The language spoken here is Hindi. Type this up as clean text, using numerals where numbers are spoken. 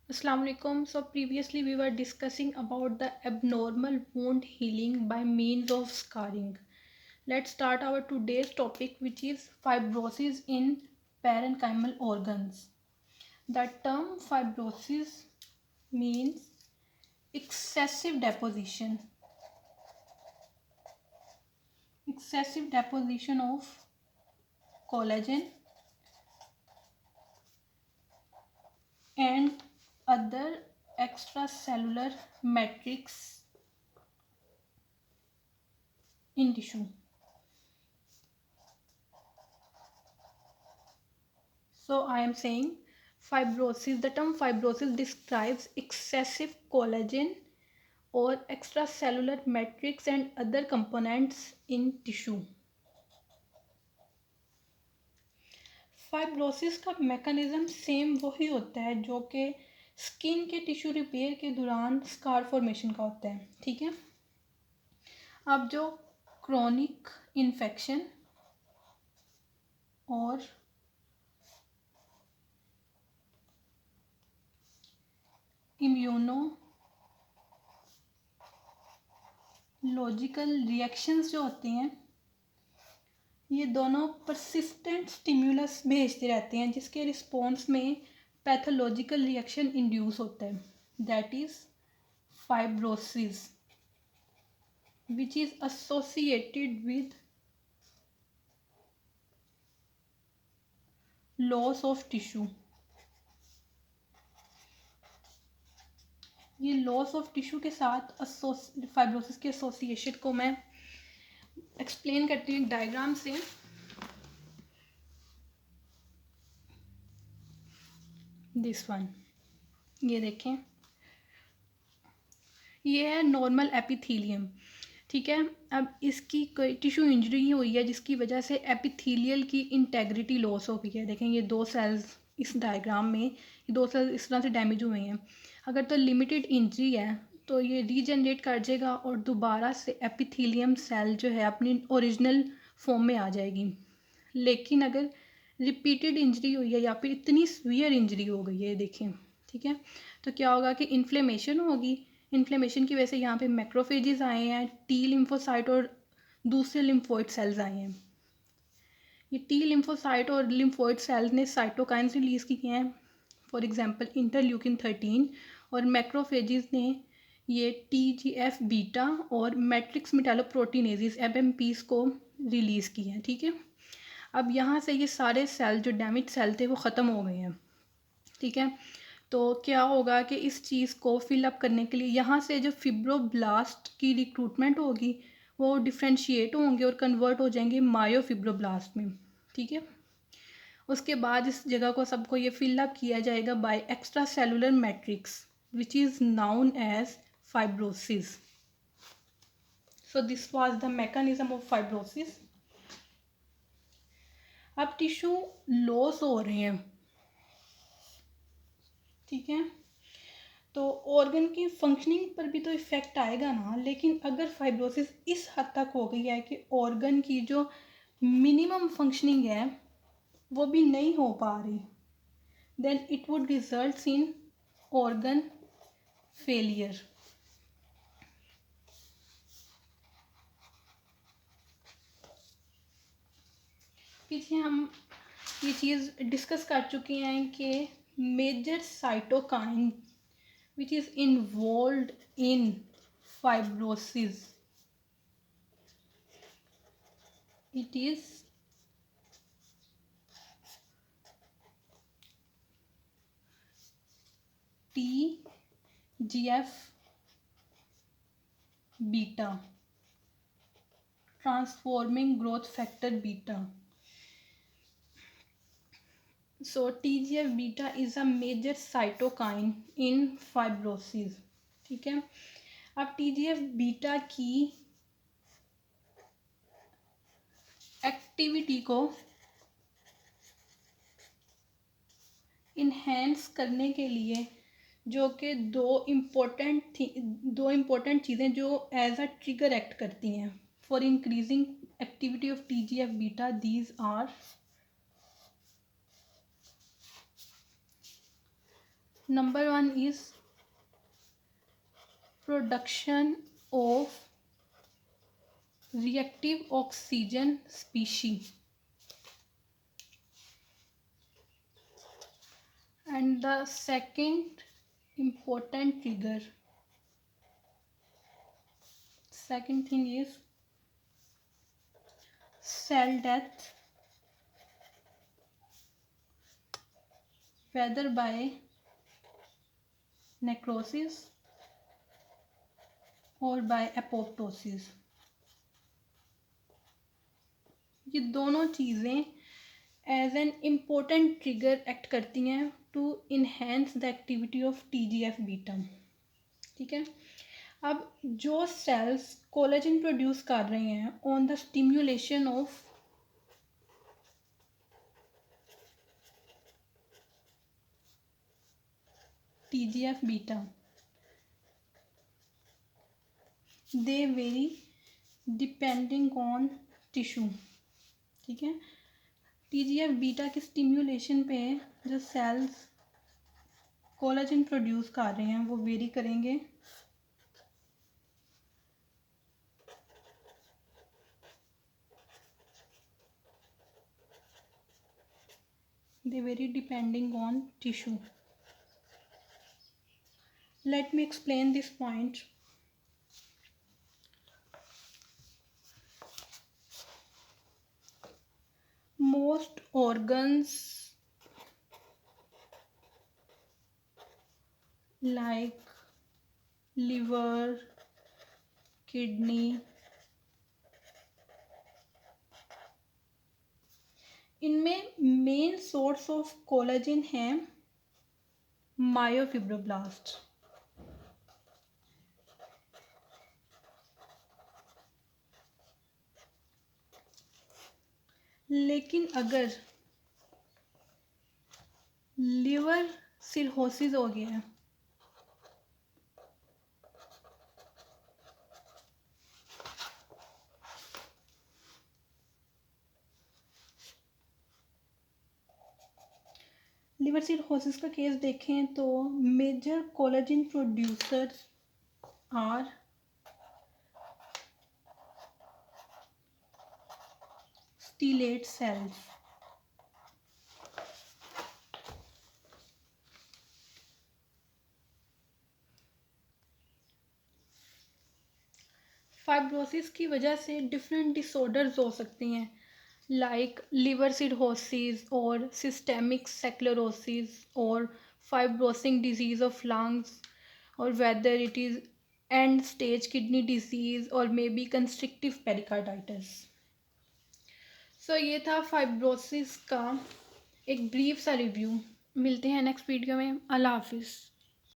Assalamu alaikum. So previously we were discussing about the abnormal wound healing by means of scarring. Let's start our today's topic, which is fibrosis in parenchymal organs. The term fibrosis means excessive deposition of collagen and other extracellular matrix in tissue. So I am saying fibrosis, the term fibrosis describes excessive collagen or extracellular matrix and other components in tissue. Fibrosis का मैकेनिज्म सेम वही होता है जो कि स्किन के टिश्यू रिपेयर के दौरान स्कार फॉर्मेशन का होता है, ठीक है। अब जो क्रोनिक इन्फेक्शन और इम्यूनोलॉजिकल रिएक्शंस जो होते हैं, ये दोनों परसिस्टेंट स्टिम्युलस भेजते रहते हैं जिसके रिस्पॉन्स में पैथोलॉजिकल रिएक्शन इंड्यूस होता है, that is fibrosis, which is associated with loss of tissue. ये लॉस ऑफ टिश्यू के साथ फाइब्रोसिस के एसोसिएशन को मैं एक्सप्लेन करती हूँ एक डायग्राम से। दिस वन, ये देखें, ये है नॉर्मल एपिथीलियम, ठीक है। अब इसकी कोई टिश्यू इंजरी हुई है जिसकी वजह से एपिथीलियल की इंटेग्रिटी लॉस हो गई है। देखें ये दो सेल्स इस डायग्राम में, ये दो सेल्स इस तरह से डैमेज हुए हैं। अगर तो लिमिटेड इंजरी है तो ये रीजनरेट कर जाएगा और दोबारा से एपिथीलियम सेल जो है अपनी ओरिजिनल फॉर्म में आ जाएगी। लेकिन अगर रिपीटेड इंजरी हुई है या फिर इतनी सीवियर इंजरी हो गई है, देखें, ठीक है, तो क्या होगा कि इन्फ्लेमेशन होगी। इन्फ्लेमेशन की वजह से यहाँ पे मैक्रोफेजेस आए हैं, टी लिम्फोसाइट और दूसरे लिम्फोइड सेल्स आए हैं। ये टी लिम्फोसाइट और लिम्फोइड सेल्स ने साइटोकाइन्स रिलीज किए हैं, फॉर एग्जांपल इंटरल्यूकिन 13, और मैक्रोफेजेस ने ये TGF बीटा और मैट्रिक्स मेटालोप्रोटीनेजेस MMPs को रिलीज़ किए हैं, ठीक है। अब यहाँ से ये सारे सेल जो डैमेज सेल थे वो ख़त्म हो गए हैं, ठीक है। तो क्या होगा कि इस चीज़ को फिलअप करने के लिए यहाँ से जो फिब्रोब्लास्ट की रिक्रूटमेंट होगी वो डिफ्रेंशिएट होंगे और कन्वर्ट हो जाएंगे मायोफिब्रोब्लास्ट में, ठीक है। उसके बाद इस जगह को सबको ये फिलअप किया जाएगा by extra cellular matrix which is known as fibrosis. So this was the mechanism of fibrosis. अब टिश्यू लॉस हो रहे हैं, ठीक है, तो ऑर्गन की फंक्शनिंग पर भी तो इफ़ेक्ट आएगा ना। लेकिन अगर फाइब्रोसिस इस हद तक हो गई है कि ऑर्गन की जो मिनिमम फंक्शनिंग है वो भी नहीं हो पा रही, then it would result in organ failure. पीछे हम ये चीज़ डिस्कस कर चुके हैं कि major cytokine which is involved in fibrosis, it is TGF beta, transforming growth factor beta. So TGF beta is a major cytokine in fibrosis, ठीक है। अब TGF बीटा की एक्टिविटी को इन्हेंस करने के लिए जो कि दो इम्पोर्टेंट चीज़ें जो एज अ ट्रिगर एक्ट करती हैं for increasing activity of TGF beta, these are number 1 is production of reactive oxygen species, and the second thing is cell death, whether by necrosis और by apoptosis। ये दोनों चीज़ें as an important trigger act करती हैं to enhance the activity of TGF beta. ठीक है, अब जो सेल्स कोलेजन प्रोड्यूस कर रहे हैं on the stimulation of TGF beta, they very depending on tissue. ठीक है, TGF बीटा के स्टिम्युलेशन पे जो सेल्स कोलेजन प्रोड्यूस कर रहे हैं वो वेरी करेंगे they vary depending on tissue. Let me explain this point. Most organs like liver, kidney, इनमें मेन सोर्स ऑफ कोलेजन है मायोफिब्रोब्लास्ट। लेकिन अगर लिवर सिरहोसिस हो गया है, लिवर सिरहोसिस का केस देखें तो major collagen producers are stellate cells. Fibrosis की वजह से डिफरेंट डिसऑर्डर्स हो सकती हैं like liver cirrhosis or systemic sclerosis or fibrosing disease of lungs, or whether it is end stage kidney disease or maybe constrictive pericarditis। So ये था फाइब्रोसिस का एक ब्रीफ सा रिव्यू। मिलते हैं नेक्स्ट वीडियो में। अल्लाह हाफिज़।